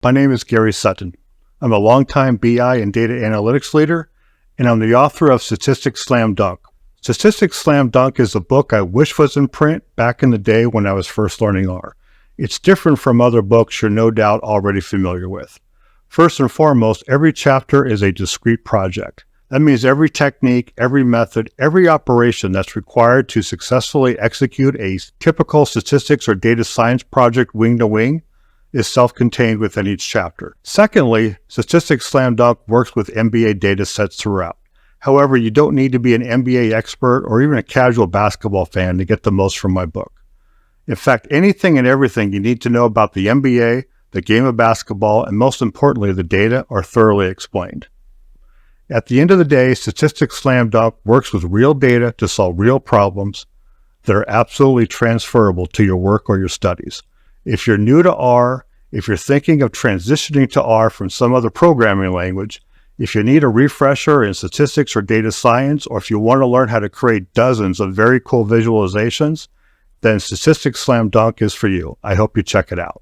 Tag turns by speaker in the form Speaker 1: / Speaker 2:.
Speaker 1: My name is Gary Sutton. I'm a longtime BI and data analytics leader, and I'm the author of Statistics Slam Dunk. Statistics Slam Dunk is a book I wish was in print back in the day when I was first learning R. It's different from other books you're no doubt already familiar with. First and foremost, every chapter is a discrete project. That means every technique, every method, every operation that's required to successfully execute a typical statistics or data science project wing to wing is self-contained within each chapter. Secondly, Statistics Slam Dunk works with MBA data sets throughout. However, you don't need to be an MBA expert or even a casual basketball fan to get the most from my book. In fact, anything and everything you need to know about the NBA, the game of basketball, and most importantly, the data are thoroughly explained. At the end of the day, Statistics Slam Dunk works with real data to solve real problems that are absolutely transferable to your work or your studies. If you're new to R, if you're thinking of transitioning to R from some other programming language, if you need a refresher in statistics or data science, or if you want to learn how to create dozens of very cool visualizations, then Statistics Slam Dunk is for you. I hope you check it out.